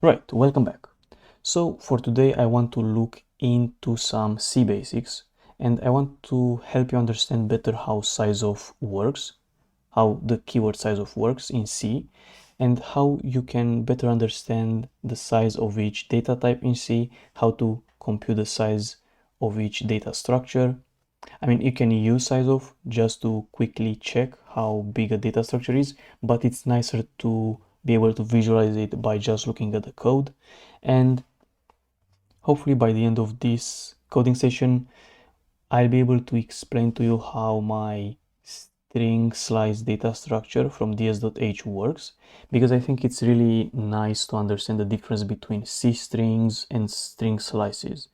Right, welcome back. So for today I want to look into some C basics and I want to help you understand better how sizeof works, how the keyword sizeof works in C, and how you can better understand the size of each data type in C, how to compute the size of each data structure. I mean, you can use sizeof just to quickly check how big a data structure is, but it's nicer to be able to visualize it by just looking at the code. And hopefully by the end of this coding session, I'll be able to explain to you how my string slice data structure from ds.h works, because I think it's really nice to understand the difference between C strings and string slices.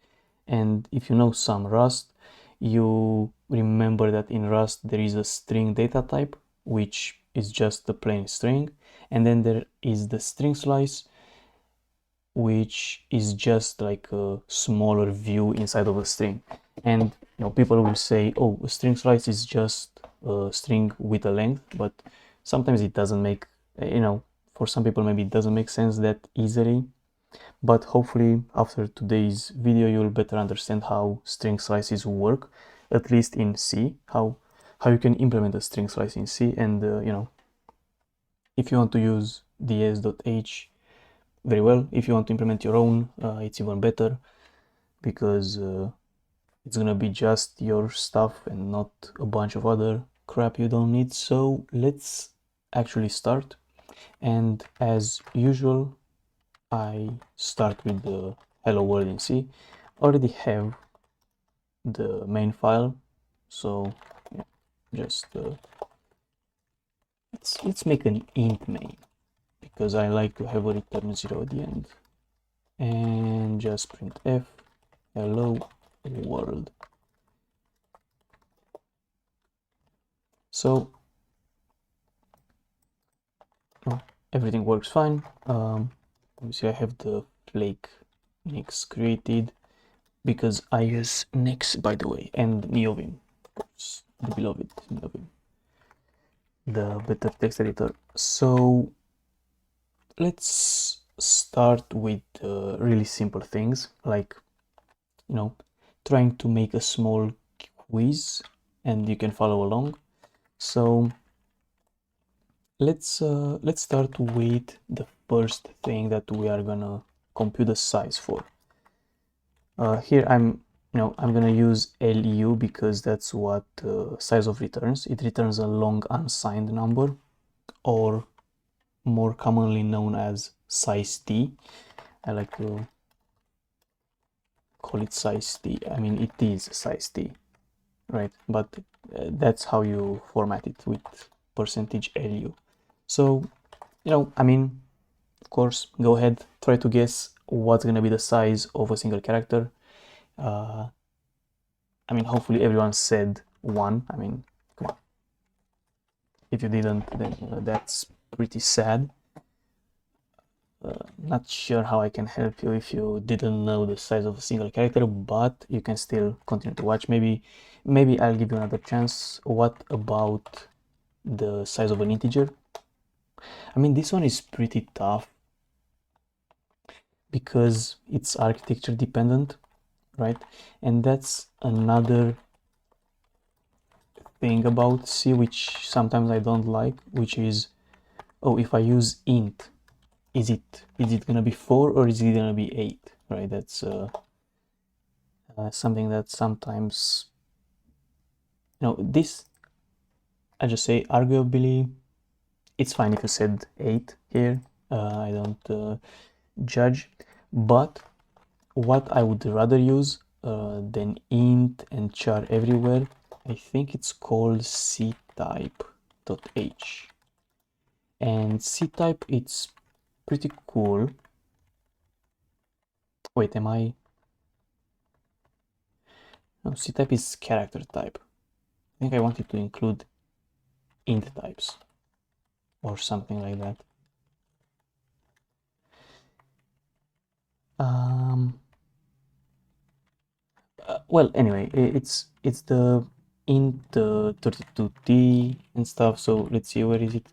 And if you know some Rust, you remember that in Rust there is a string data type, which is just a plain string, and then there is the string slice, which is just like a smaller view inside of a string. And people will say, oh, a string slice is just a string with a length, but sometimes it doesn't make, for some people maybe it doesn't make sense that easily. But hopefully after today's video you'll better understand how string slices work, at least in C, how you can implement a string slice in C. And if you want to use ds.h, very well. If you want to implement your own, it's even better, because it's gonna be just your stuff and not a bunch of other crap you don't need. So let's actually start. And as usual, I start with the hello world in C. Already have the main file, so yeah, just let's make an int main, because I like to have a return 0 at the end, and just printf hello world. So everything works fine. Obviously I have the flake nix created, because I use nix, by the way, and neovim, of course, the beloved neovim, the better text editor. So let's start with really simple things, like trying to make a small quiz, and you can follow along. So let's start with the first thing that we are gonna compute the size for. Here I'm gonna use LU, because that's what sizeof returns. It returns a long unsigned number, or more commonly known as size t. I like to call it size t. I mean, it is size t, right? But that's how you format it, with percentage LU. So I mean, of course, go ahead, try to guess what's gonna be the size of a single character. I mean, hopefully everyone said 1. I mean, come on. If you didn't, then that's pretty sad. Not sure how I can help you if you didn't know the size of a single character, but you can still continue to watch. Maybe I'll give you another chance. What about the size of an integer? I mean, this one is pretty tough, because it's architecture dependent, right? And that's another thing about C which sometimes I don't like, which is, oh, if I use int, is it gonna be 4 or is it gonna be 8, right? That's something that sometimes, this, I just say, arguably it's fine if you said 8 here. I don't judge, but what I would rather use than int and char everywhere, I think it's called ctype.h. And ctype, it's pretty cool. Wait, am I? No, ctype is character type. I think I wanted to include int types or something like that. Well, anyway, it's the int 32t and stuff. So let's see, where is it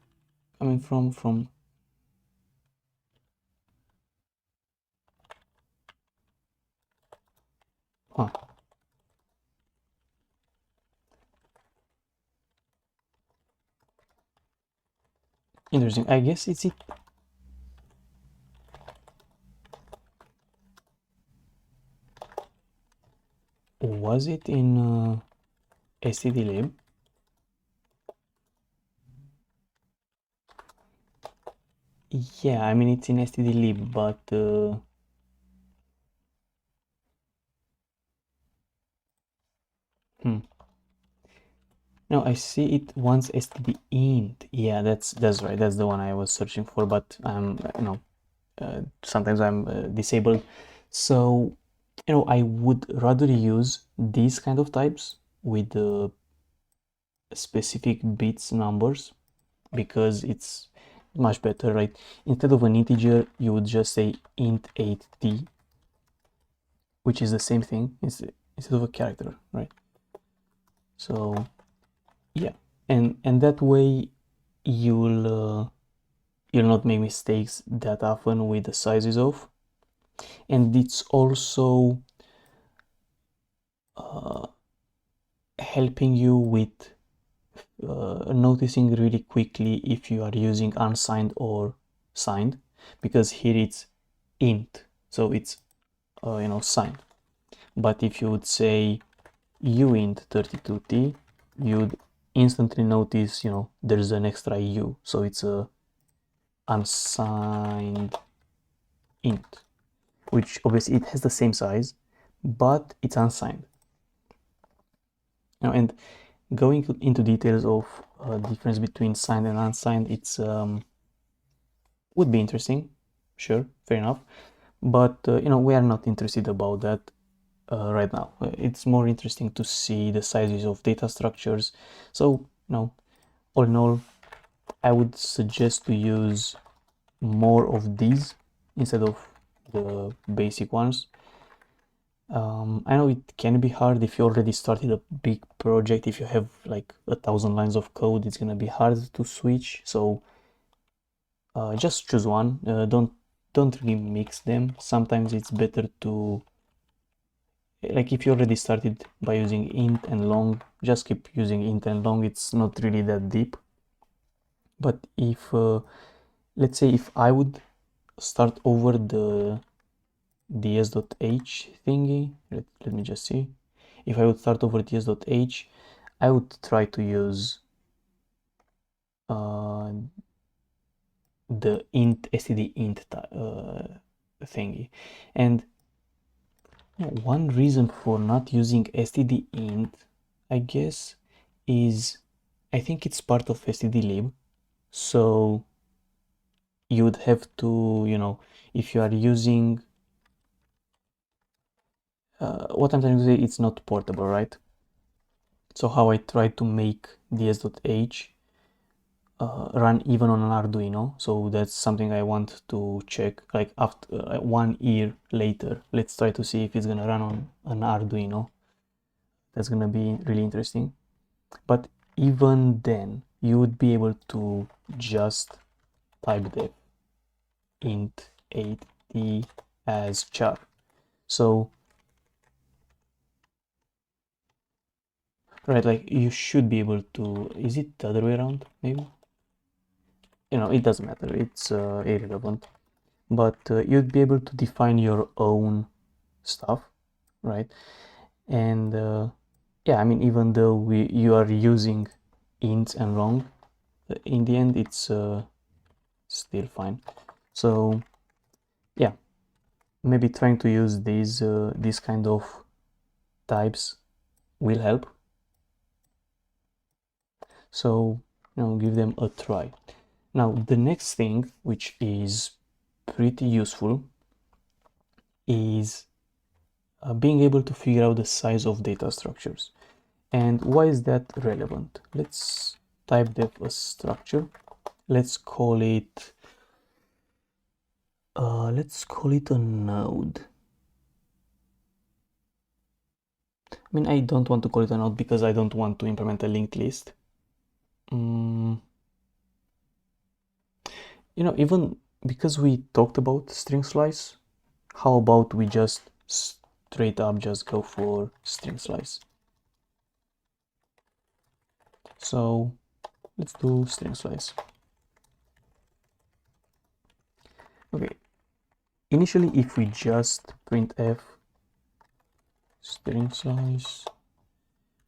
coming from? Interesting. I guess it's it. Was it in STD Lab? Yeah, I mean it's in STD Lib, but hmm. No, I see it once STD int. Yeah, that's right. That's the one I was searching for, but I'm sometimes I'm disabled. So, I would rather use these kind of types with the specific bits numbers because it's much better, right? Instead of an integer, you would just say int 8t, which is the same thing instead of a character, right? So yeah, and that way you'll you'll not make mistakes that often with the sizes of, and it's also uh, helping you with noticing really quickly if you are using unsigned or signed, because here it's int, so it's signed. But if you would say uint 32t, you'd instantly notice there's an extra u, so it's a unsigned int, which obviously it has the same size, but it's unsigned. And going into details of difference between signed and unsigned, it's would be interesting, sure, fair enough, but we are not interested about that right now. It's more interesting to see the sizes of data structures. So all in all, I would suggest to use more of these instead of the basic ones. I know it can be hard if you already started a big project. If you have like 1,000 lines of code, it's gonna be hard to switch. So just choose one. Don't really mix them. Sometimes it's better to, like, if you already started by using int and long, just keep using int and long. It's not really that deep. But if let's say if I would start over the ds.h thingy, let me just see. If I would start over ds.h, I would try to use the int std int thingy. And one reason for not using std int, I guess, is I think it's part of stdlib. So you would have to, if you are using what I'm trying to say, it's not portable, right? So how I try to make ds.h run even on an Arduino. So that's something I want to check, like after 1 year later. Let's try to see if it's gonna run on an Arduino. That's gonna be really interesting. But even then, you would be able to just type def int 8t as char. So right, like you should be able to. Is it the other way around? Maybe. It doesn't matter. It's irrelevant. But you'd be able to define your own stuff, right? And yeah, I mean, even though you are using int and long, in the end it's still fine. So yeah, maybe trying to use these kind of types will help. So give them a try. Now the next thing, which is pretty useful, is being able to figure out the size of data structures. And why is that relevant? Let's type def a structure. Let's call it a node. I mean, I don't want to call it a node because I don't want to implement a linked list. Even because we talked about string slice, how about we just straight up just go for string slice? So let's do string slice. Okay, initially if we just printf string size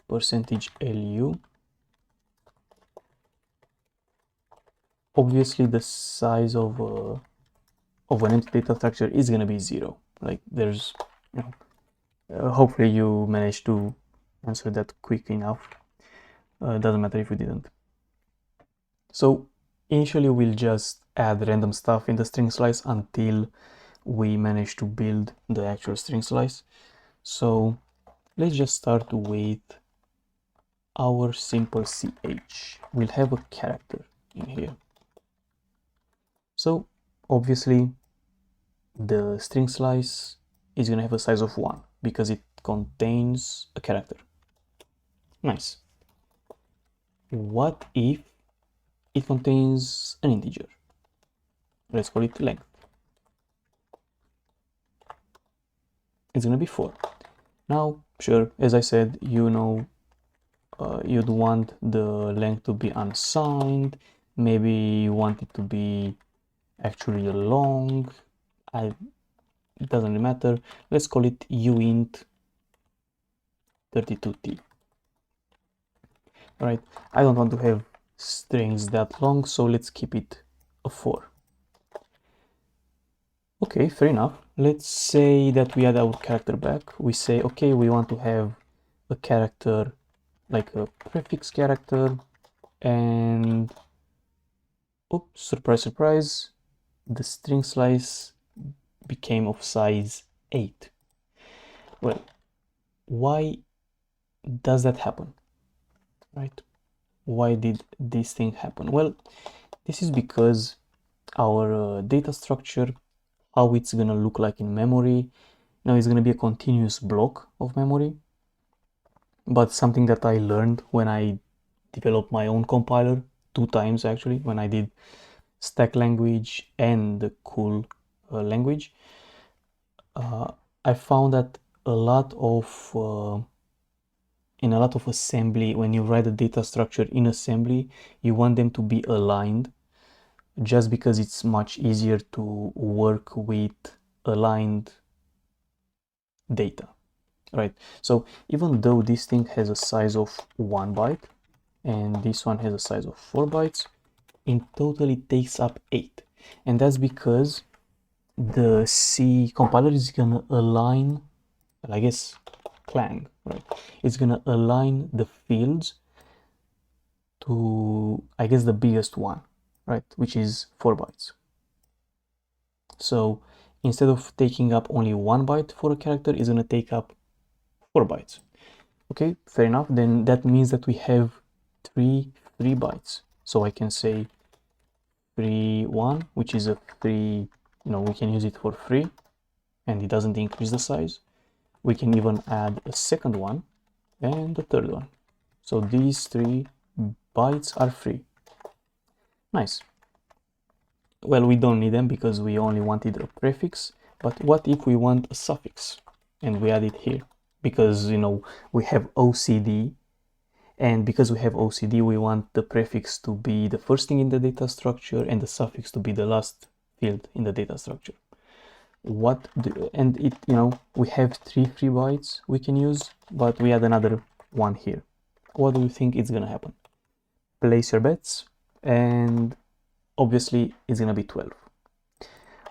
%lu, obviously the size of an empty data structure is going to be 0. Like there's, you know, hopefully you managed to answer that quick enough. Doesn't matter if you didn't. So initially we'll just add random stuff in the string slice until we manage to build the actual string slice. So let's just start with our simple ch. We'll have a character in here. So obviously the string slice is going to have a size of 1 because it contains a character. Nice. What if it contains an integer? Let's call it length. It's going to be 4. Now, sure, as I said, you know, you'd want the length to be unsigned. Maybe you want it to be actually long. It doesn't really matter. Let's call it uint 32t. All right, I don't want to have strings that long, so let's keep it a 4. Okay, fair enough. Let's say that we add our character back. We say, okay, we want to have a character like a prefix character, and oops, surprise, surprise, the string slice became of size 8. Well, why does that happen, right? Why did this thing happen? Well, this is because our data structure, how it's gonna look like in memory, now it's gonna be a continuous block of memory, but something that I learned when I developed my own compiler 2 times actually, when I did stack language and the cool language. I found that a lot of in a lot of assembly, when you write a data structure in assembly, you want them to be aligned, just because it's much easier to work with aligned data, right? So even though this thing has a size of 1 byte and this one has a size of 4 bytes, in total it takes up 8. And that's because the C compiler is gonna align, well, I guess Clang, right? It's gonna align the fields to, I guess, the biggest one, right? Which is 4 bytes. So instead of taking up only 1 byte for a character, it's gonna take up 4 bytes. Okay, fair enough. Then that means that we have 3 free bytes. So I can say free 1, which is a free, we can use it for free and it doesn't increase the size. We can even add a second one and a third one. So these 3 bytes are free. Nice. Well, we don't need them because we only wanted a prefix, but what if we want a suffix and we add it here? Because, we have OCD, and because we have OCD, we want the prefix to be the first thing in the data structure and the suffix to be the last field in the data structure. We have 3 free bytes we can use, but we add another one here. What do you think is gonna happen? Place your bets, and obviously it's gonna be 12.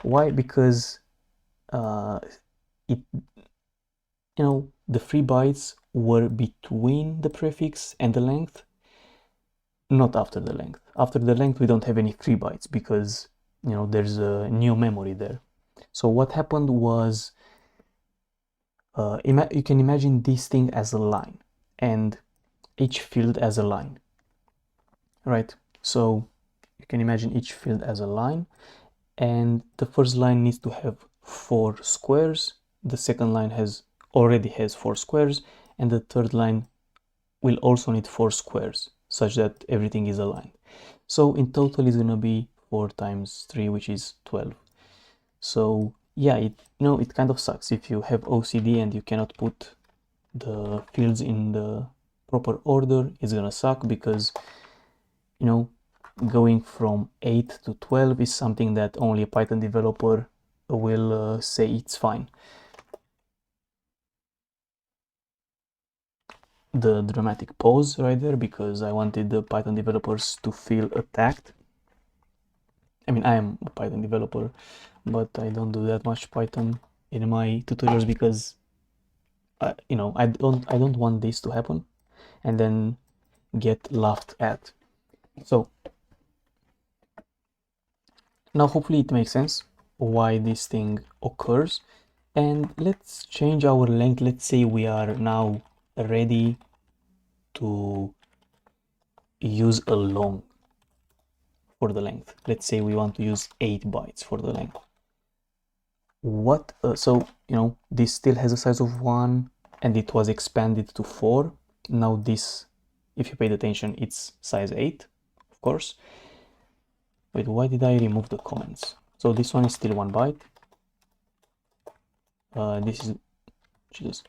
Why? Because the free bytes were between the prefix and the length, not after the length. After the length, we don't have any free bytes because there's a new memory there. So what happened was, you can imagine this thing as a line and each field as a line, right? So you can imagine each field as a line, and the first line needs to have 4 squares, the second line already has 4 squares, and the third line will also need 4 squares such that everything is aligned. So in total it's gonna be 4 times 3, which is 12. So yeah, it kind of sucks if you have OCD and you cannot put the fields in the proper order. It's gonna suck because going from 8 to 12 is something that only a Python developer will say it's fine. The dramatic pause right there because I wanted the Python developers to feel attacked. I mean, I am a Python developer, but I don't do that much Python in my tutorials because you know, I don't want this to happen and then get laughed at. So now hopefully it makes sense why this thing occurs. And let's change our length. Let's say we are now ready to use a long for the length. Let's say we want to use 8 bytes for the length. What so you know, this still has a size of 1 and it was expanded to 4. Now this, if you paid attention, it's size 8, of course. Wait, why did I remove the comments? So this one is still 1 byte. This is Jesus.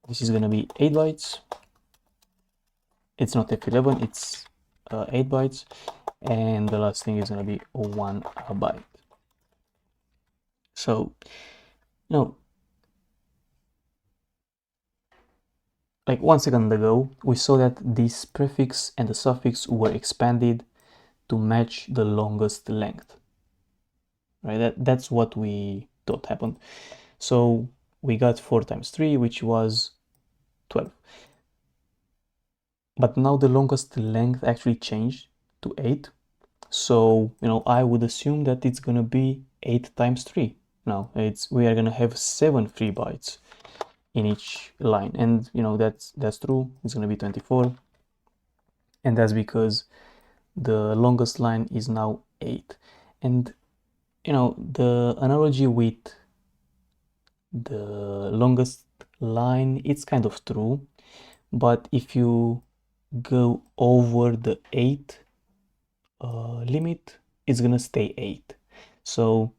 This is gonna be 8 bytes. It's not F11, it's 8 bytes, and the last thing is gonna be 1 byte. So, you know, like 1 second ago, we saw that this prefix and the suffix were expanded to match the longest length, right? That's what we thought happened. So we got 4 times 3, which was 12. But now the longest length actually changed to 8. So, you know, I would assume that it's gonna be 8 times 3. Now we are gonna have 7 free bytes in each line, and you know that's true. It's gonna be 24, and that's because the longest line is now 8. And you know, the analogy with the longest line, it's kind of true, but if you go over the 8 limit, it's gonna stay 8. So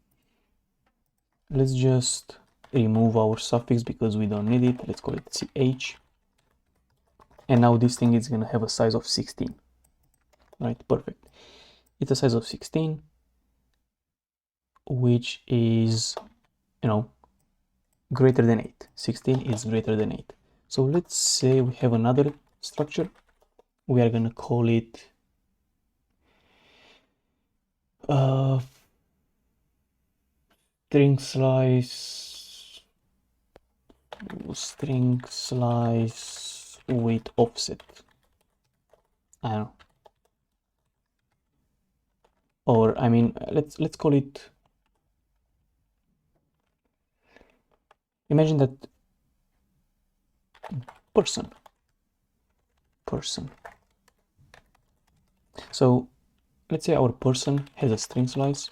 let's just remove our suffix because we don't need it. Let's call it ch, and now this thing is gonna have a size of 16, right? Perfect. It's a size of 16, which is, you know, greater than 8. 16 is greater than 8. So let's say we have another structure. We are gonna call it string slice with offset. I don't know. Or I mean, let's call it. Imagine that person. So let's say our person has a string slice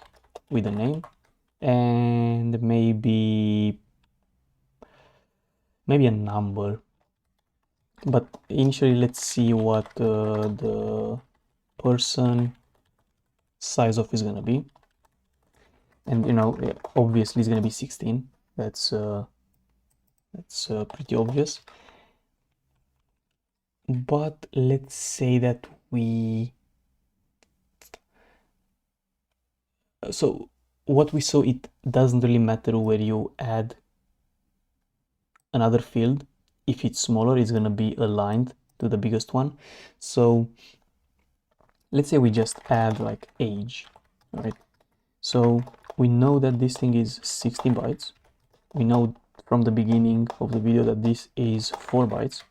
with a name and maybe a number, but initially let's see what the person size of is gonna be. And you know, obviously it's gonna be 16. That's pretty obvious. But let's say that so what we saw, it doesn't really matter where you add another field. If it's smaller, it's gonna be aligned to the biggest one. So let's say we just add like age, right? So we know that this thing is 16 bytes. We know from the beginning of the video that this is 4 bytes.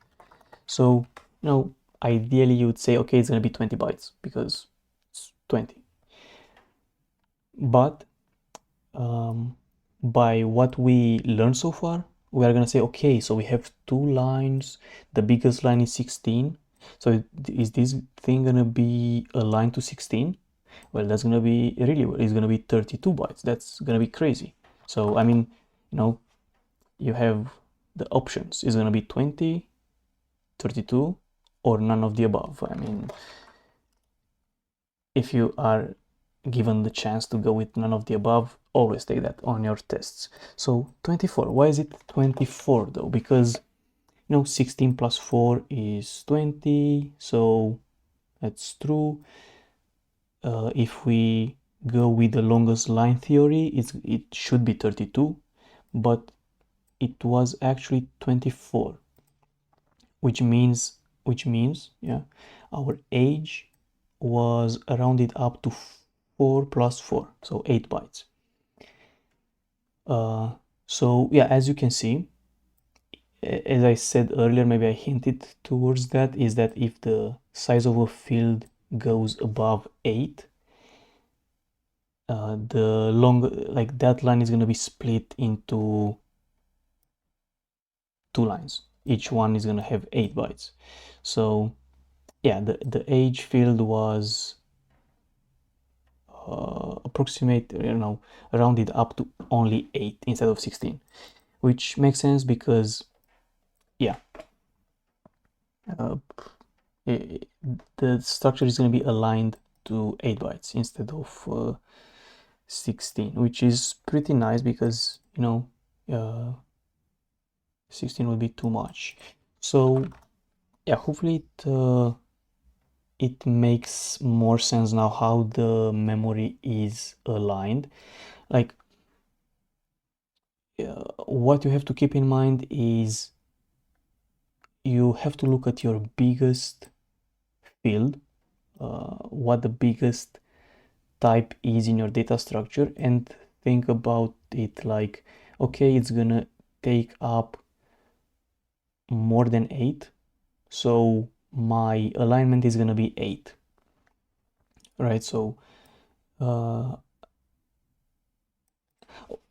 So, you know, ideally you would say, okay, it's gonna be 20 bytes because it's 20. But by what we learned so far, we are gonna say, okay, so we have 2 lines. The biggest line is 16. So is this thing gonna be aligned to 16? Well, that's gonna be really well. It's gonna be 32 bytes. That's gonna be crazy. So I mean, you know, you have the options. It's gonna be 20, 32, or none of the above. I mean, if you are given the chance to go with none of the above, always take that on your tests. So 24. Why is it 24 though? Because, you know, 16 plus 4 is 20, so that's true. if we go with the longest line theory, it should be 32, but it was actually 24, which means yeah, our age was rounded up to 4 plus 4, so 8 bytes. So yeah, as you can see, as I said earlier, maybe I hinted towards that, is that if the size of a field goes above 8, the long, like that line is going to be split into 2 lines. Each one is going to have 8 bytes. So yeah, the age field was approximate, rounded up to only 8 instead of 16, which makes sense because yeah, uh, the structure is going to be aligned to 8 bytes instead of 16, which is pretty nice because 16 would be too much. So yeah, hopefully it makes more sense now how the memory is aligned. Like what you have to keep in mind is you have to look at your biggest field, what the biggest type is in your data structure, and think about it like, okay, it's gonna take up more than 8, so my alignment is gonna be 8, right? So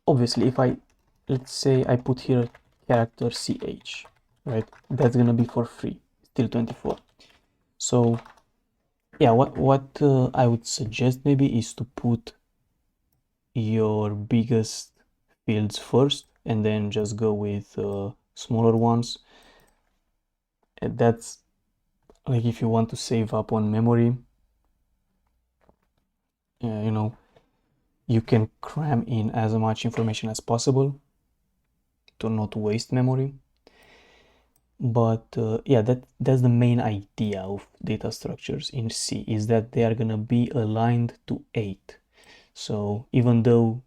obviously if let's say I put here character ch, right, that's gonna be for free, still 24. So yeah, what I would suggest maybe is to put your biggest fields first and then just go with smaller ones. And that's like if you want to save up on memory, you can cram in as much information as possible to not waste memory. But yeah, that's the main idea of data structures in C, is that they are gonna be aligned to 8. So even though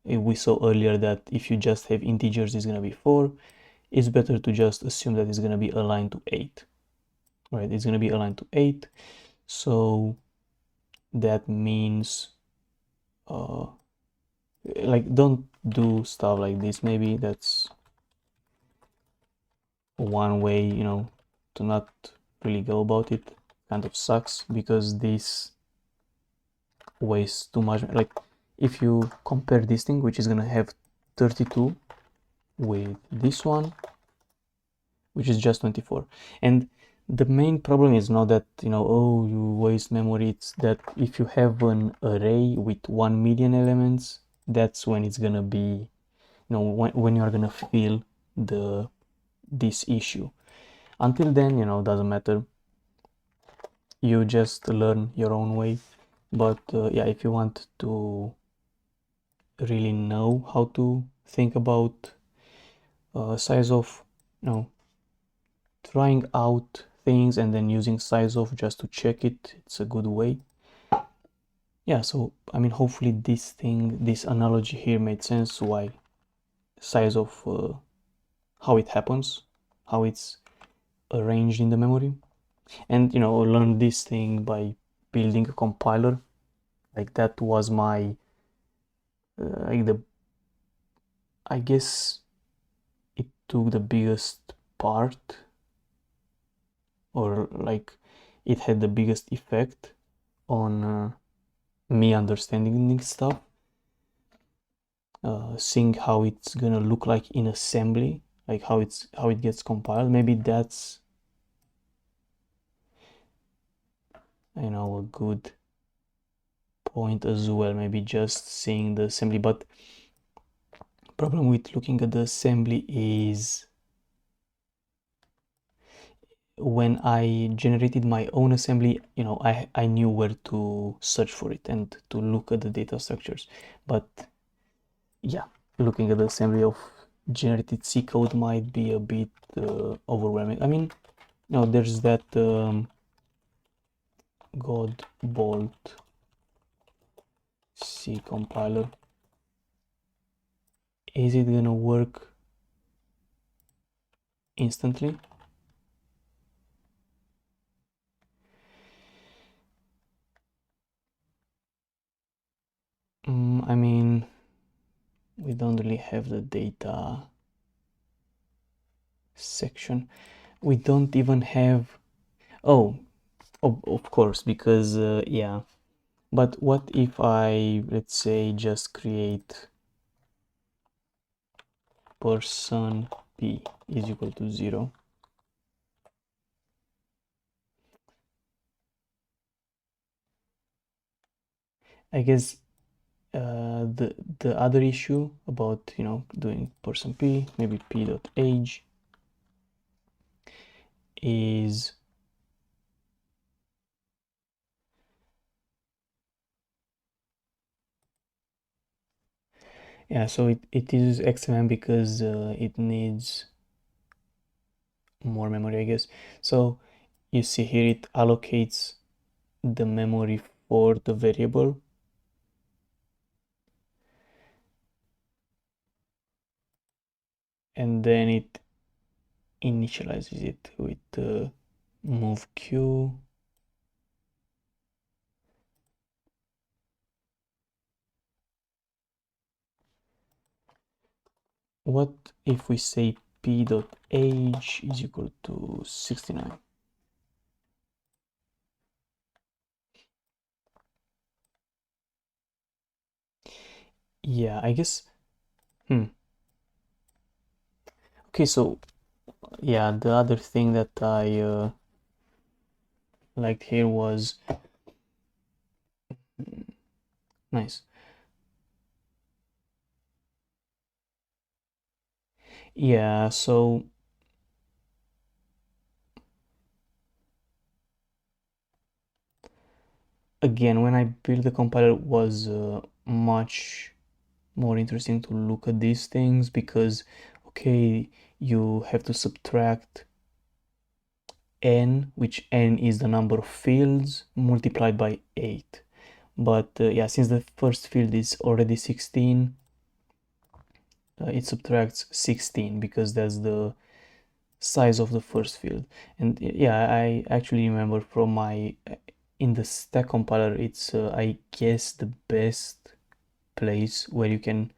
we saw earlier that if you just have integers it's gonna be 4, it's better to just assume that it's gonna be aligned to 8, right? It's gonna be aligned to 8, so that means like don't do stuff like this. Maybe that's one way, to not really go about it. Kind of sucks because this wastes too much. Like if you compare this thing, which is gonna have 32, with this one, which is just 24, and the main problem is not that oh, you waste memory. It's that if you have an array with 1 million elements, that's when it's gonna be, when you're gonna feel this issue. Until then, doesn't matter, you just learn your own way. But yeah, if you want to really know how to think about sizeof, trying out things and then using sizeof just to check it, it's a good way. Yeah, so I mean, hopefully this analogy here made sense, why sizeof, how it happens, how it's arranged in the memory. And learn this thing by building a compiler. Like that was my like the I guess it took the biggest part, or like it had the biggest effect on me understanding stuff, seeing how it's gonna look like in assembly, like how it gets compiled. Maybe that's a good point as well, maybe just seeing the assembly. But problem with looking at the assembly is when I generated my own assembly, I knew where to search for it and to look at the data structures. But yeah, looking at the assembly of generated C code might be a bit overwhelming. I mean, there's that God bolt C compiler. Is it gonna work instantly? I mean, we don't really have the data section. We don't even have, oh, of course, because yeah. But what if I, let's say, just create person p is equal to 0? I guess the other issue about, you know, doing person p, maybe p dot age, is yeah, so it uses XMM because it needs more memory, I guess. So you see here it allocates the memory for the variable, and then it initializes it with move q. What if we say p dot age is equal to 69? Yeah, I guess. Okay, so yeah, the other thing that I liked here was nice. Yeah, so again, when I built the compiler, it was much more interesting to look at these things because, okay, you have to subtract n, which n is the number of fields multiplied by 8. But yeah, since the first field is already 16, it subtracts 16 because that's the size of the first field. And yeah, I actually remember from my in the stack compiler, it's I guess the best place where you can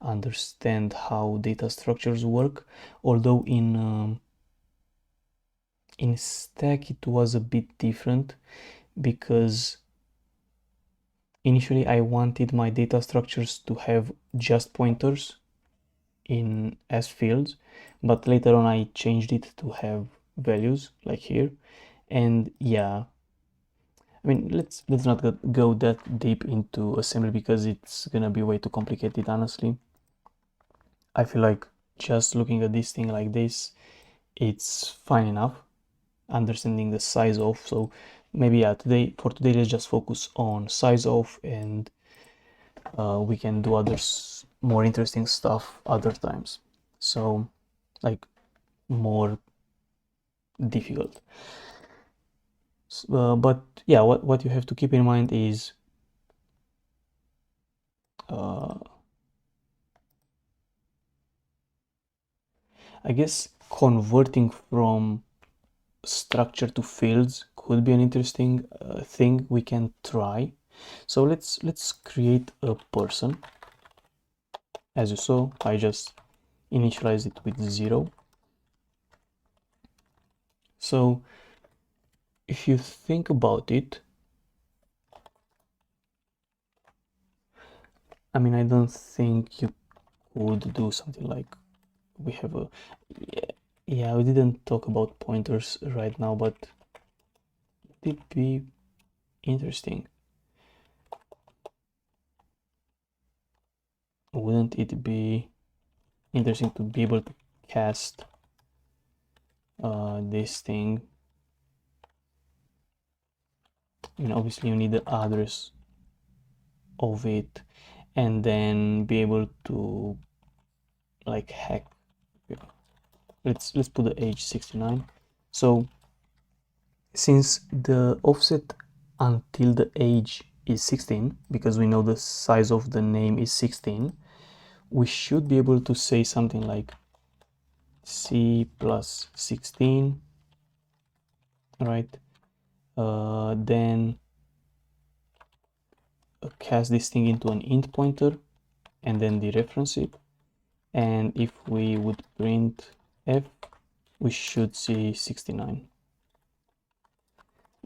understand how data structures work. Although in stack it was a bit different because initially I wanted my data structures to have just pointers in as fields, but later on I changed it to have values like here. And yeah, I mean, let's not go that deep into assembly because it's gonna be way too complicated, honestly. I feel like just looking at this thing like this, it's fine enough understanding the size of. So maybe yeah, for today let's just focus on size of, and we can do others more interesting stuff other times. So like more difficult. But yeah, what you have to keep in mind is uh, I guess converting from structure to fields could be an interesting thing we can try. So let's create a person. As you saw, I just initialize it with 0. So if you think about it, I mean, I don't think you could do something like we have a, yeah, yeah, we didn't talk about pointers right now, but it'd be interesting. Wouldn't it be interesting to be able to cast this thing? I mean, obviously you need the address of it and then be able to like hack. Let's put the age 69. So since the offset until the age is 16, because we know the size of the name is 16, we should be able to say something like c plus 16, right? Then cast this thing into an int pointer and then dereference it. And if we would print f, we should see 69.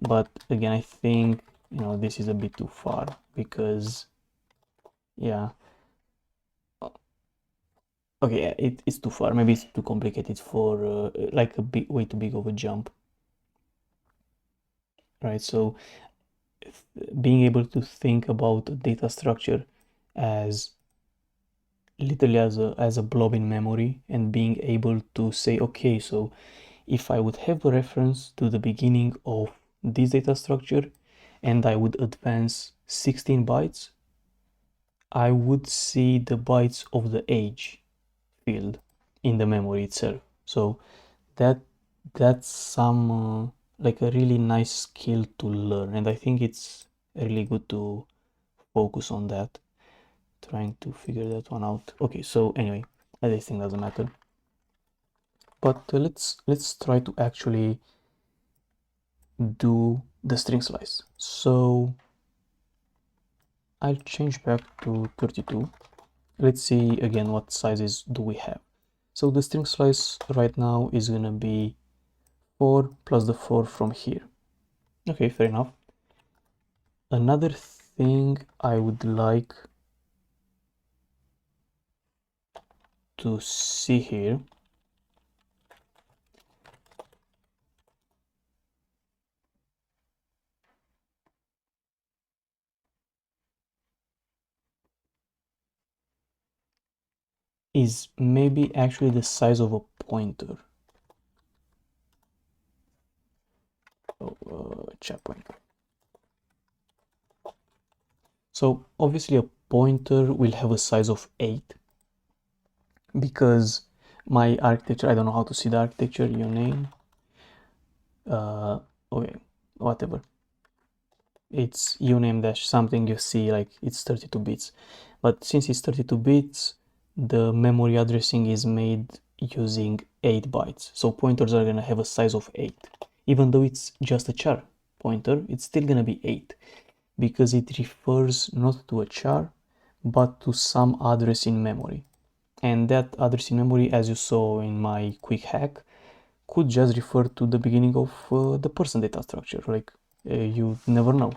But again, I think, this is a bit too far, because, yeah, okay, it's too far. Maybe it's too complicated for like a big, way too big of a jump, right? So being able to think about data structure as literally as a blob in memory, and being able to say, okay, so if I would have a reference to the beginning of this data structure and I would advance 16 bytes, I would see the bytes of the age field in the memory itself. So that's some like a really nice skill to learn, and I think it's really good to focus on that, trying to figure that one out. Okay, so anyway, this thing doesn't matter, but let's try to actually do the string slice. So I'll change back to 32. Let's see again what sizes do we have. So the string slice right now is gonna be 4 plus the 4 from here. Okay, fair enough. Another thing I would like to see here is maybe actually the size of a pointer. Chat pointer. So obviously a pointer will have a size of 8, because my architecture, I don't know how to see the architecture, your name, okay, whatever, it's uname dash something, you see like it's 32 bits, but since it's 32 bits, the memory addressing is made using 8 bytes, so pointers are gonna have a size of 8. Even though it's just a char pointer, it's still gonna be 8, because it refers not to a char but to some address in memory, and that address in memory, as you saw in my quick hack, could just refer to the beginning of the person data structure. Like, you never know.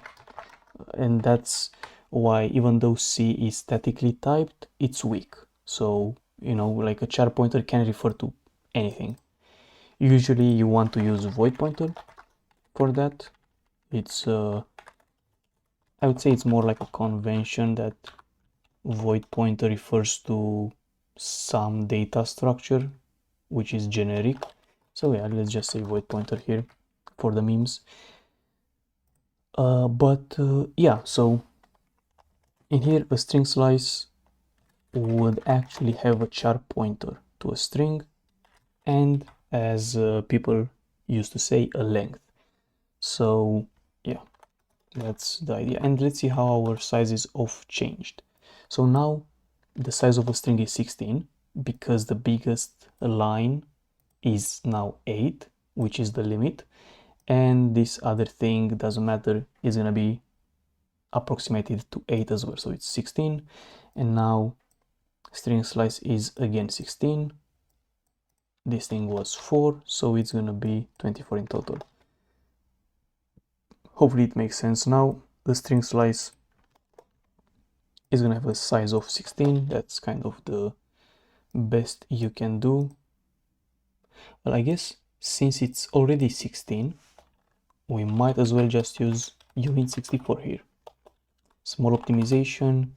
And that's why, even though C is statically typed, it's weak. So, like a char pointer can refer to anything. Usually you want to use void pointer for that. It's, I would say it's more like a convention that void pointer refers to some data structure which is generic. So yeah, let's just say void pointer here for the memes. Yeah, so in here a string slice would actually have a char pointer to a string, and as people used to say, a length. So yeah, that's the idea. And let's see how our sizes of changed. So now the size of a string is 16, because the biggest line is now 8, which is the limit, and this other thing doesn't matter, is gonna be approximated to 8 as well, so it's 16. And now string slice is again 16, this thing was 4, so it's gonna be 24 in total. Hopefully it makes sense now. The string slice is gonna have a size of 16, that's kind of the best you can do. Well, I guess since it's already 16, we might as well just use uint64 here. Small optimization,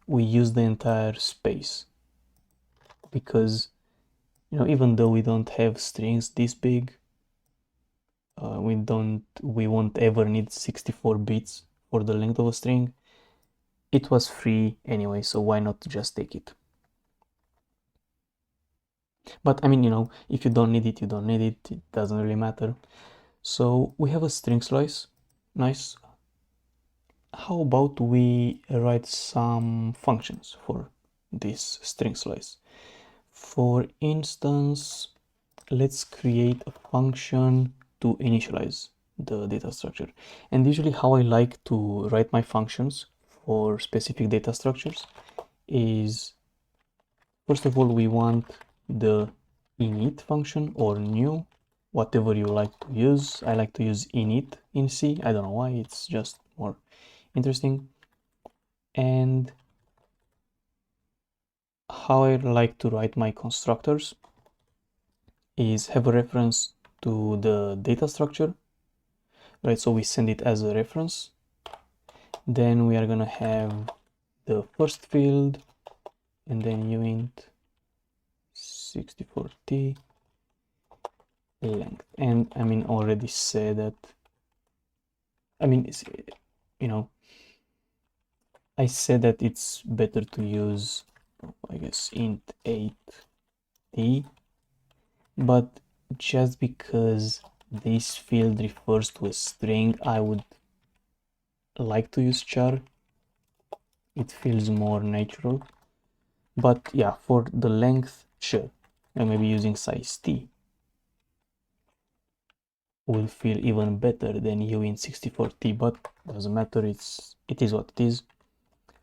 we use the entire space, because even though we don't have strings this big, we won't ever need 64 bits for the length of a string. It was free anyway, so why not just take it? But I mean, if you don't need it, you don't need it, it doesn't really matter. So we have a string slice, nice. how about we write some functions for this string slice? For instance, let's create a function to initialize the data structure. And usually how I like to write my functions for specific data structures is, first of all, we want the init function or new, whatever you like to use. I like to use init in C. I don't know why, it's just more interesting. And how I like to write my constructors is have a reference to the data structure, right? So we send it as a reference. Then we are gonna have the first field and then uint 64t length. And I mean, already said that, I mean, you know, I said that it's better to use, I guess, int 8t, but just because this field refers to a string, I would like to use char. It feels more natural. But yeah, for the length, sure. And maybe using size t will feel even better than uint 64t, but doesn't matter, it is what it is.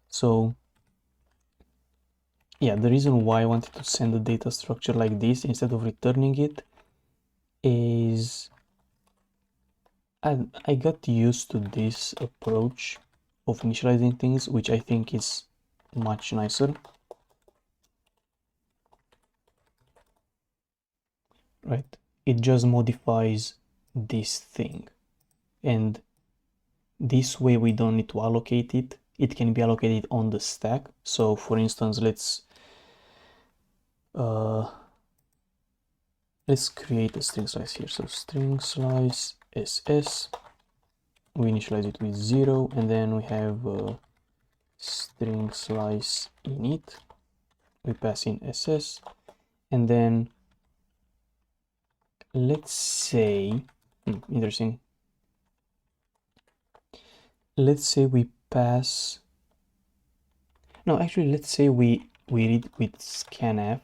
So yeah, the reason why I wanted to send the data structure like this instead of returning it is I got used to this approach of initializing things, which I think is much nicer, right? It just modifies this thing, and this way we don't need to allocate it. It can be allocated on the stack. So for instance, let's create a string slice here. So string slice ss, we initialize it with 0, and then we have string slice init, we pass in ss, and then let's say, interesting, let's say we pass, no, actually, let's say we read with scanf,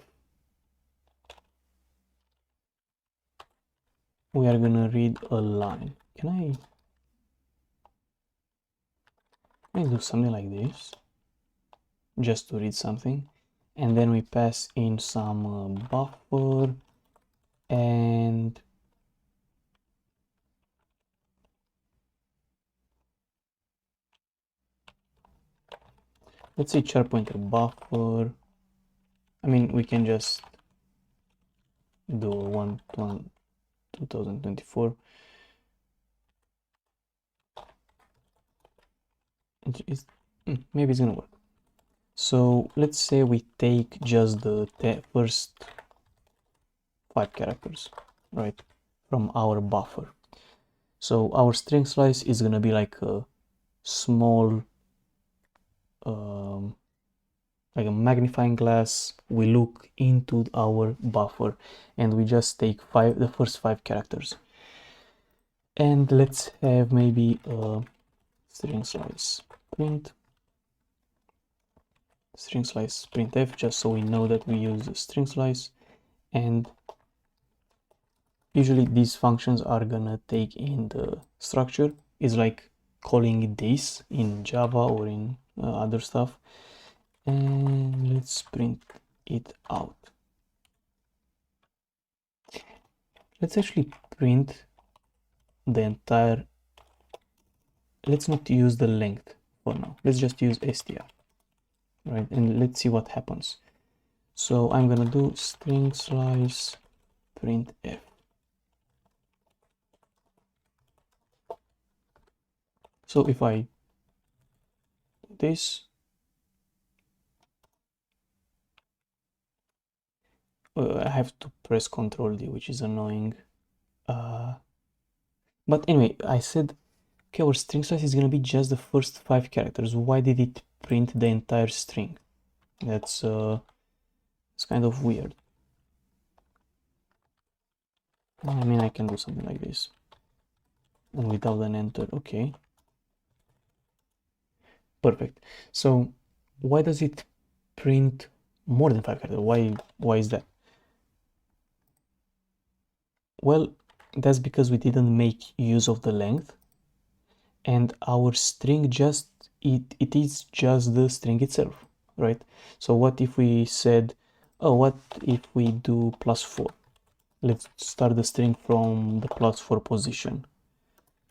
we are gonna read a line. Can I do something like this, just to read something, and then we pass in some buffer, and let's say char pointer buffer. I mean, we can just do 2024. Maybe it's gonna work. So let's say we take just the first 5 characters, right, from our buffer. So our string slice is gonna be like a small, like a magnifying glass. We look into our buffer and we just take the first 5 characters. And let's have maybe a string slice print, string slice printf, just so we know that we use the string slice. And usually these functions are gonna take in the structure. It's like calling this in Java or in other stuff. And let's print it out. Let's actually print the entire, let's not use the length for now, let's just use str, right? And let's see what happens. So I'm gonna do string slice printf. So if I do this, I have to press Ctrl D, which is annoying. But anyway, I said, okay, our string size is gonna be just the first 5 characters. Why did it print the entire string? That's it's kind of weird. I mean, I can do something like this. And without an enter, okay. Perfect. So why does it print more than 5 characters? Why is that? Well, that's because we didn't make use of the length, and our string just it is just the string itself, right? So what if we said, oh, what if we do +4? Let's start the string from the +4 position.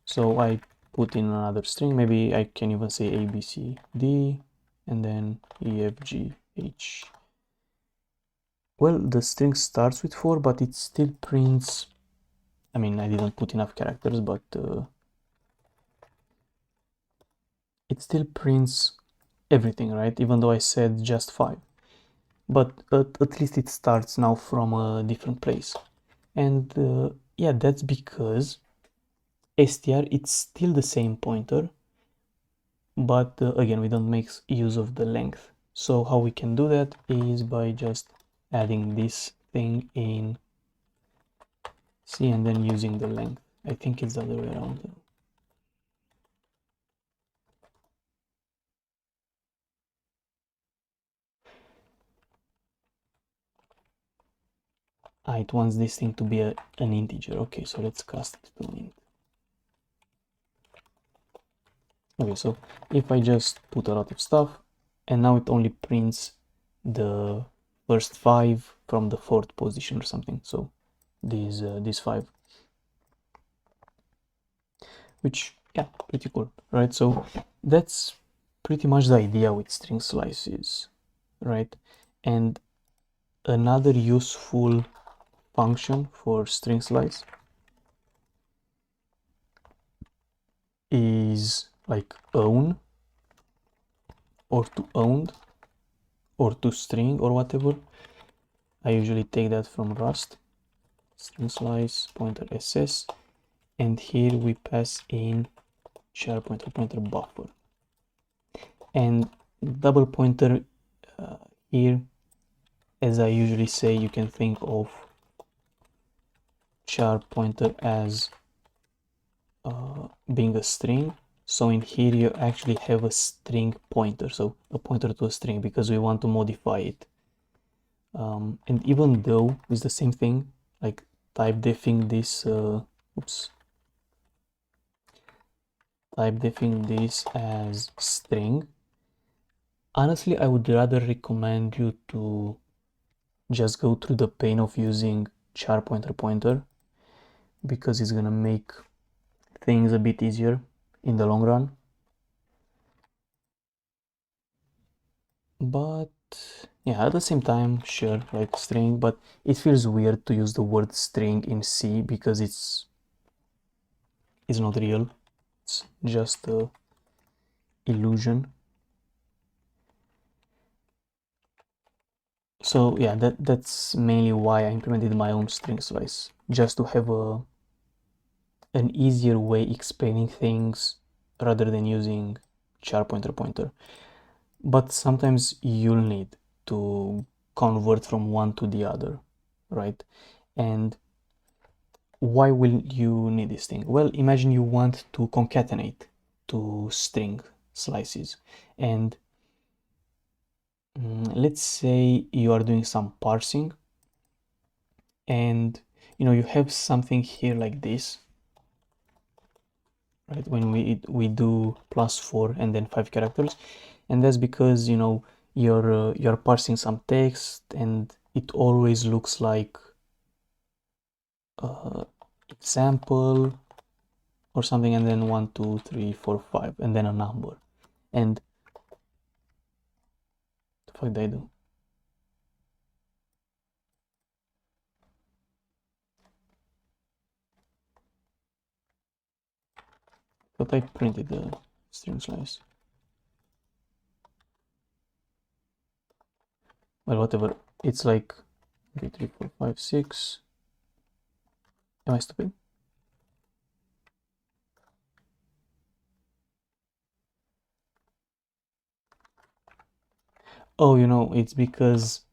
So I put in another string, maybe I can even say A, B, C, D, and then E, F, G, H. Well, the string starts with 4, but it still prints, I mean, I didn't put enough characters, but it still prints everything, right? Even though I said just 5. But at least it starts now from a different place. And yeah, that's because str, it's still the same pointer, but again, we don't make use of the length. So how we can do that is by just adding this thing in C and then using the length. I think it's the other way around. It wants this thing to be an integer. Okay, so let's cast it to an int. Okay, so if I just put a lot of stuff, and now it only prints the first 5 from the 4th position or something. So these 5, which, yeah, pretty cool, right? So that's pretty much the idea with string slices, right? And another useful function for string slice is like own, or to owned, or to string, or whatever. I usually take that from Rust, string slice pointer ss, and here we pass in char pointer buffer, and double pointer here, as I usually say, you can think of char pointer as being a string. So in here you actually have a string pointer, so a pointer to a string, because we want to modify it. And even though it's the same thing, like type defing this, type defing this as string, honestly I would rather recommend you to just go through the pain of using char pointer, because it's gonna make things a bit easier in the long run. But yeah, at the same time, sure, like string, but it feels weird to use the word string in C because it's not real. It's just a illusion. So yeah, that's mainly why I implemented my own string slice, just to have an easier way explaining things rather than using char pointer. But sometimes you'll need to convert from one to the other, right? And why will you need this thing? Well, imagine you want to concatenate two string slices, and let's say you are doing some parsing, and you have something here like this, right? When we do +4 and then 5 characters, and that's because you're parsing some text, and it always looks like example or something, and then 1 2 3 4 5 and then a number. And the fuck did I do? But I printed the string slice. Well, whatever. It's like 3 3 4 5 6. Am I stupid? Oh, it's because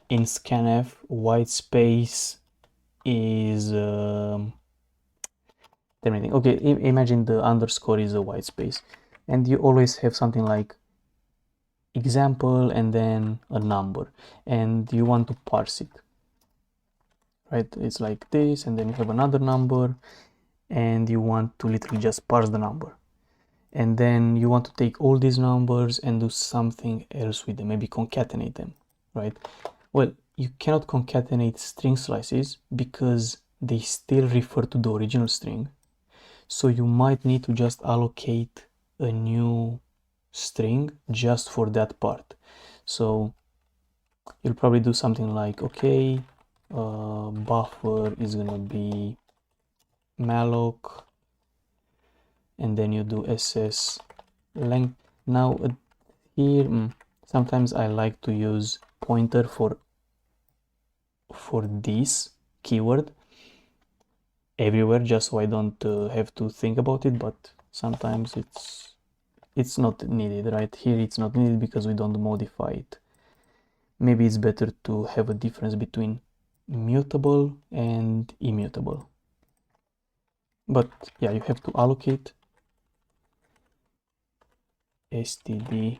in scanf white space is terminating. Okay, imagine the underscore is a white space, and you always have something like example and then a number, and you want to parse it, right? It's like this, and then you have another number, and you want to literally just parse the number, and then you want to take all these numbers and do something else with them, maybe concatenate them, right? Well, you cannot concatenate string slices because they still refer to the original string, so you might need to just allocate a new string just for that part. So you'll probably do something like, okay, buffer is gonna be malloc, and then you do ss length. Now here, sometimes I like to use pointer for this keyword everywhere, just so I don't have to think about it, but sometimes it's not needed, right? Here it's not needed because we don't modify it. Maybe it's better to have a difference between mutable and immutable. But yeah, you have to allocate std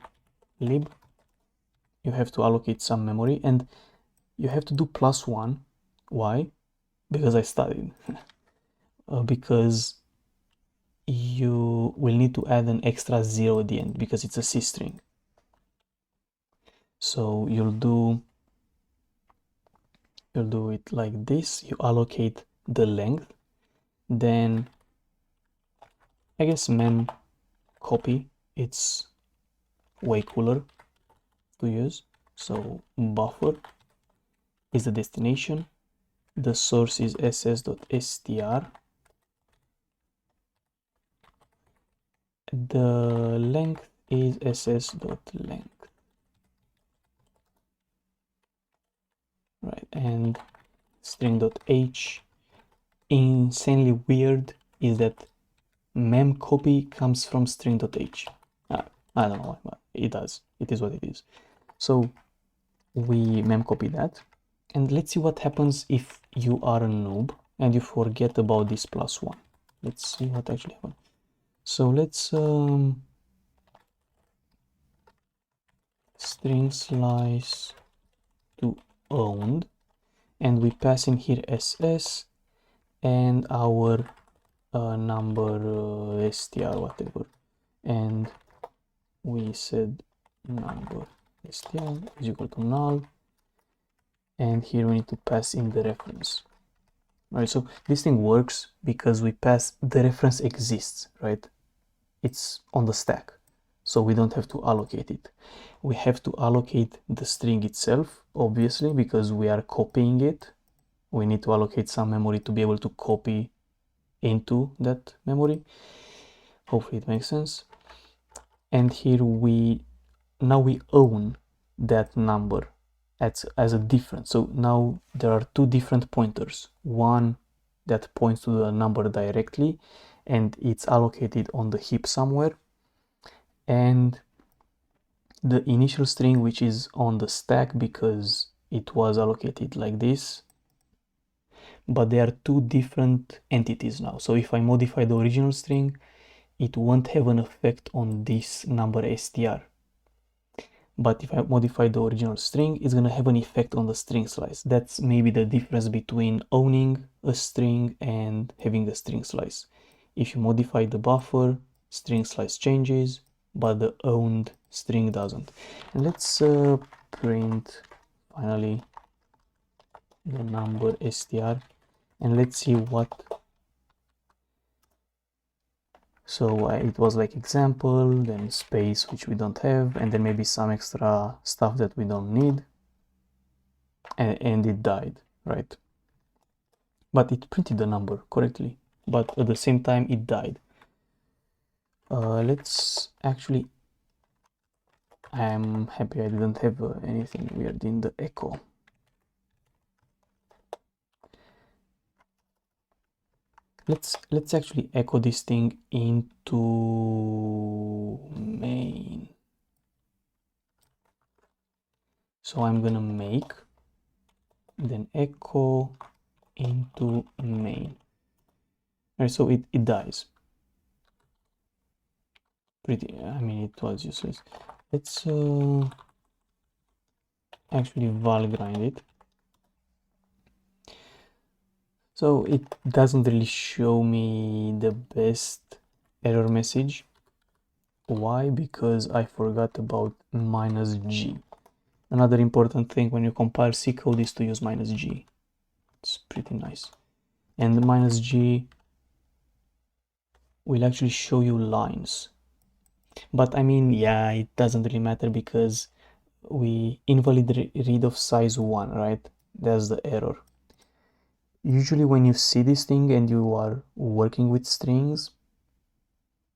lib. You have to allocate some memory, and you have to do +1. Why? Because I studied. Because you will need to add an extra 0 at the end because it's a C string. So you'll do it like this. You allocate the length, then I guess mem copy, it's way cooler to use. So buffer is the destination, the source is ss.str, the length is ss.length, right? And string.h, insanely weird is that mem copy comes from string.h. I don't know why, but it does. It is what it is. So we mem copy that, and let's see what happens if you are a noob and you forget about this +1. Let's see what actually happens. So let's string slice to owned, and we pass in here ss and our number str whatever, and we said number str is equal to null, and here we need to pass in the reference. Right, so this thing works because we pass the reference exists, right? It's on the stack, so we don't have to allocate it. We have to allocate the string itself, obviously, because we are copying it. We need to allocate some memory to be able to copy into that memory. Hopefully it makes sense. And here now we own that number as a difference. So now there are two different pointers, one that points to the number directly and it's allocated on the heap somewhere, and the initial string which is on the stack because it was allocated like this, but they are two different entities now. So if I modify the original string, it won't have an effect on this number str. But if I modify the original string, it's going to have an effect on the string slice. That's maybe the difference between owning a string and having a string slice. If you modify the buffer, string slice changes, but the owned string doesn't. And let's print finally the number str, and let's see what. So it was like example, then space, which we don't have, and then maybe some extra stuff that we don't need, and it died, right? But it printed the number correctly, but at the same time it died. Let's actually, I'm happy I didn't have anything weird in the echo. Let's actually echo this thing into main. So I'm gonna make, then echo into main. Right, so it dies. I mean, it was useless. Let's actually val grind it. So it doesn't really show me the best error message. Why? Because I forgot about -g. Another important thing when you compile C code is to use -g. It's pretty nice. And the -g will actually show you lines. But I mean, yeah, it doesn't really matter because we invalid read of size 1, right? That's the error. Usually when you see this thing and you are working with strings,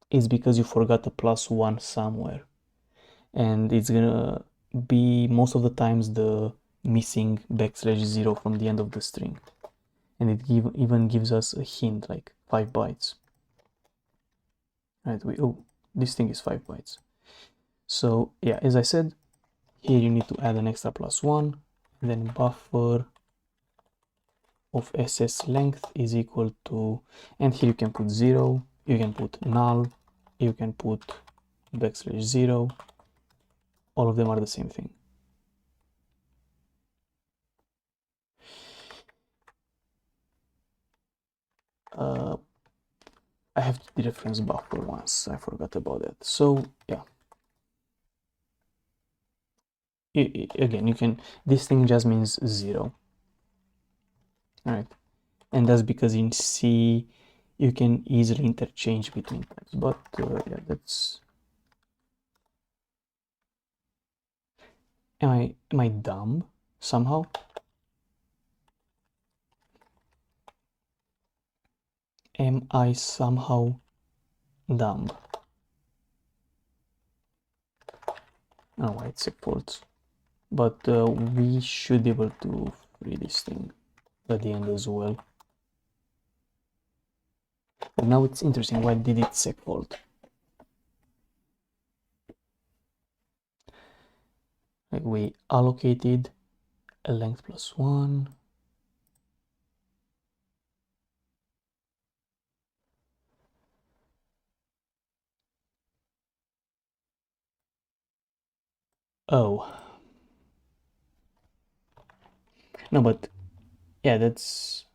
it's because you forgot a +1 somewhere. And it's gonna be most of the times the missing \0 from the end of the string. And it even gives us a hint like 5 bytes. Right, this thing is 5 bytes. So yeah, as I said, here you need to add an extra +1, and then buffer of ss length is equal to, and here you can put 0, you can put null, you can put \0, all of them are the same thing. I have to dereference buffer once, I forgot about that. So yeah, again, you can, this thing just means 0, right? And that's because in C you can easily interchange between types, but yeah, that's, am I dumb somehow? Am I somehow dumb? Oh, why it's false. But we should be able to free this thing at the end as well. But now it's interesting, why did it seg fault? Like we allocated a length +1. Oh. No, but yeah, that's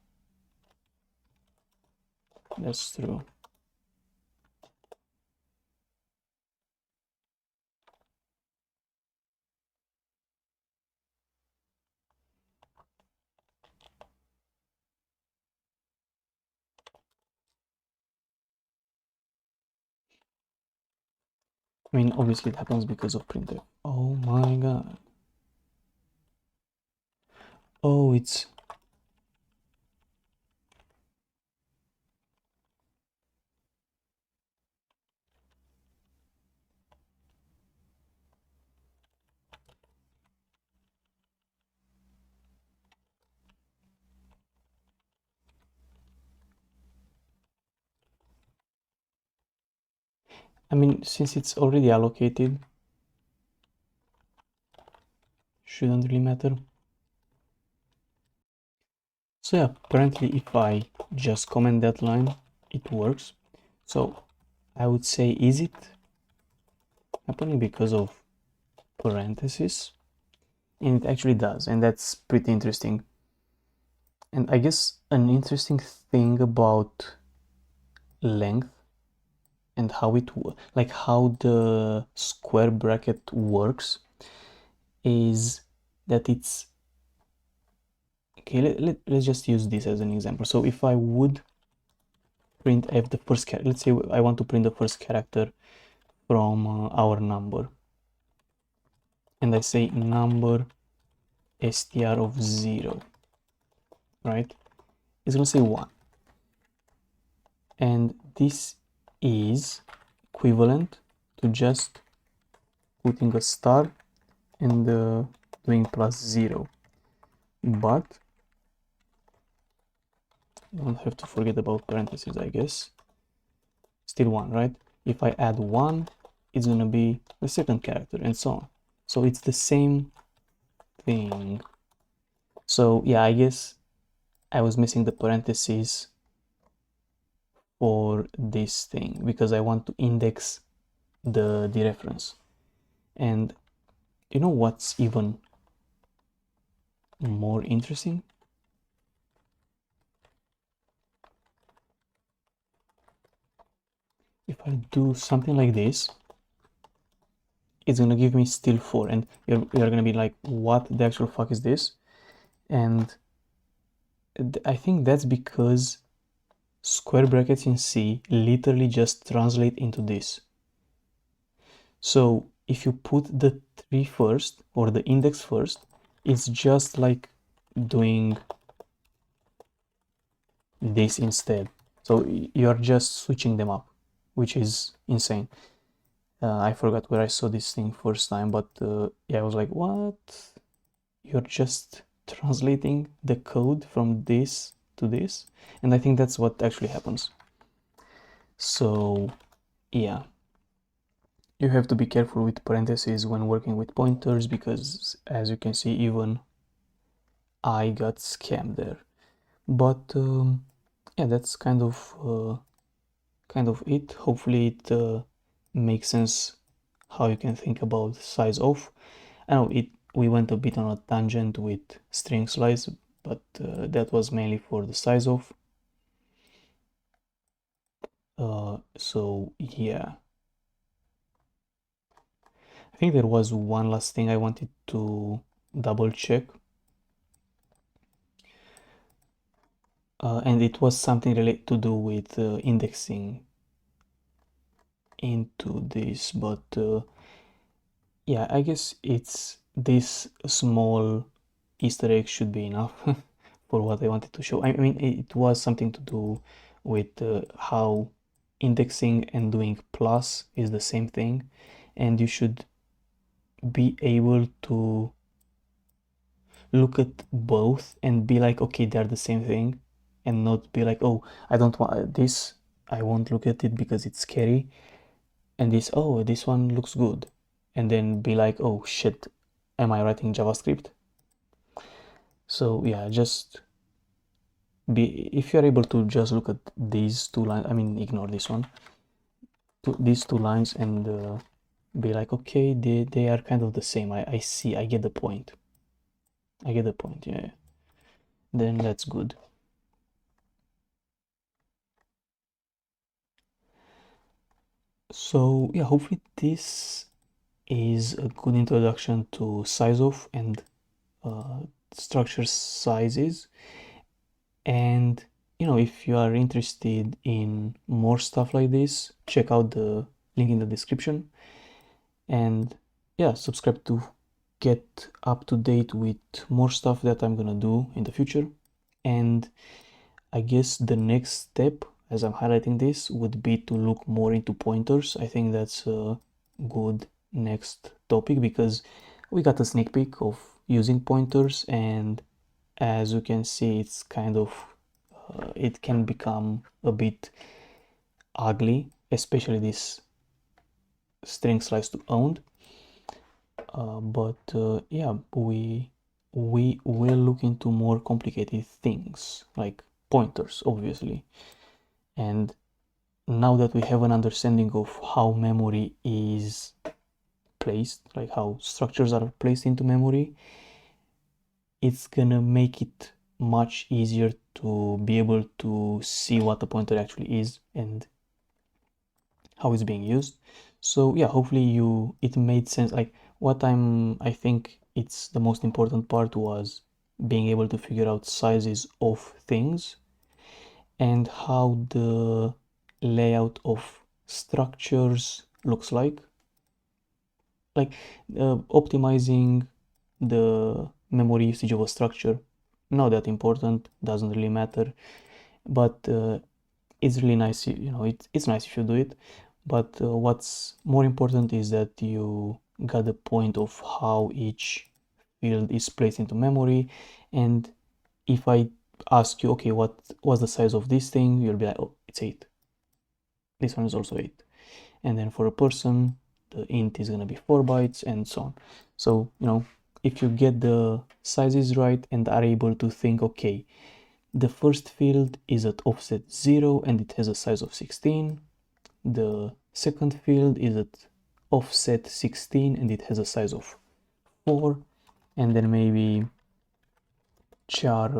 true. I mean, obviously it happens because of printf. Oh my god. Oh, it's, I mean, since it's already allocated, shouldn't really matter. So yeah, apparently if I just comment that line, it works. So I would say, is it happening because of parentheses? And it actually does, and that's pretty interesting. And I guess an interesting thing about length and how it, like how the square bracket works, is that it's, okay, let's just use this as an example. So if I would print f the first character, let's say I want to print the first character from our number, and I say number str of 0, right? It's gonna say 1, and this is equivalent to just putting a star and doing +0, but you don't have to forget about parentheses, I guess. Still 1, right? If I add 1, it's gonna be the second character, and so on. So it's the same thing. So yeah, I guess I was missing the parentheses for this thing because I want to index the reference. And you know what's even more interesting? If I do something like this, it's gonna give me still 4, and you're gonna be like, what the actual fuck is this? And I think that's because square brackets in C literally just translate into this. So if you put the 3 first, or the index first, it's just like doing this instead. So you're just switching them up, which is insane. I forgot where I saw this thing first time, but yeah, I was like, what? You're just translating the code from this to this? And I think that's what actually happens. So yeah, you have to be careful with parentheses when working with pointers, because as you can see, even I got scammed there. But yeah, that's kind of it. Hopefully it makes sense how you can think about sizeof. I know we went a bit on a tangent with string slice, but that was mainly for the sizeof. So yeah, I think there was one last thing I wanted to double check, and it was something related to do with indexing into this, but yeah, I guess it's this small Easter egg should be enough for what I wanted to show. I mean, it was something to do with how indexing and doing plus is the same thing, and you should be able to look at both and be like, okay, they're the same thing, and not be like, oh, I don't want this, I won't look at it because it's scary, and this, oh, this one looks good, and then be like, oh shit, am I writing JavaScript? So yeah, just be, if you're able to just look at these two lines, I mean, ignore this one, these two lines, and be like, okay, they are kind of the same. I see, I get the point. I get the point, yeah. Then that's good. So yeah, hopefully this is a good introduction to sizeof and structure sizes. And you know, if you are interested in more stuff like this, check out the link in the description. And yeah, subscribe to get up to date with more stuff that I'm gonna do in the future. And I guess the next step, as I'm highlighting this, would be to look more into pointers. I think that's a good next topic, because we got a sneak peek of using pointers, and as you can see, it's kind of it can become a bit ugly, especially this string slice to owned. But yeah, we will look into more complicated things like pointers, obviously. And now that we have an understanding of how memory is placed, like how structures are placed into memory, it's gonna make it much easier to be able to see what a pointer actually is and how it's being used. So yeah, hopefully it made sense. Like what I think it's the most important part was being able to figure out sizes of things and how the layout of structures looks like optimizing the memory usage of a structure, not that important, doesn't really matter, but it's really nice, you know, it's nice if you do it. But what's more important is that you got the point of how each field is placed into memory. And if I ask you, okay, what was the size of this thing, you'll be like, oh, it's 8. This one is also 8. And then for a person, the int is going to be 4 bytes, and so on. So you know, if you get the sizes right and are able to think, okay, the first field is at offset 0 and it has a size of 16, the second field is at offset 16 and it has a size of 4, and then maybe char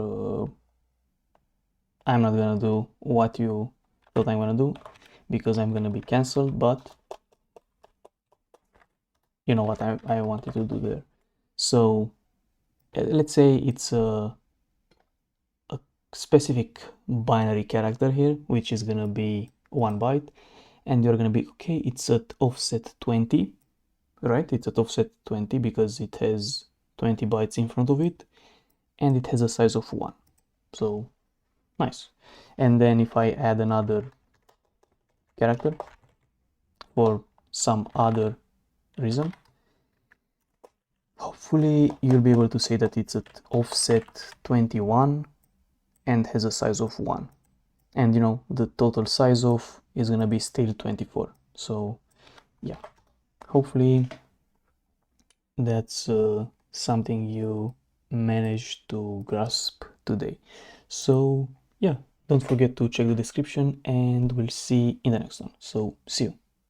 I'm not gonna do what you thought I'm gonna do because I'm gonna be cancelled, but you know what I wanted to do there. So let's say it's a specific binary character here, which is gonna be 1 byte, and you're gonna be okay, it's at offset 20, right? It's at offset 20 because it has 20 bytes in front of it, and it has a size of 1. So nice. And then if I add another character for some other reason, hopefully you'll be able to say that it's at offset 21 and has a size of 1. And you know, the total size of is gonna be still 24. So yeah, hopefully that's something you managed to grasp today. So yeah, don't forget to check the description and we'll see in the next one. So see you.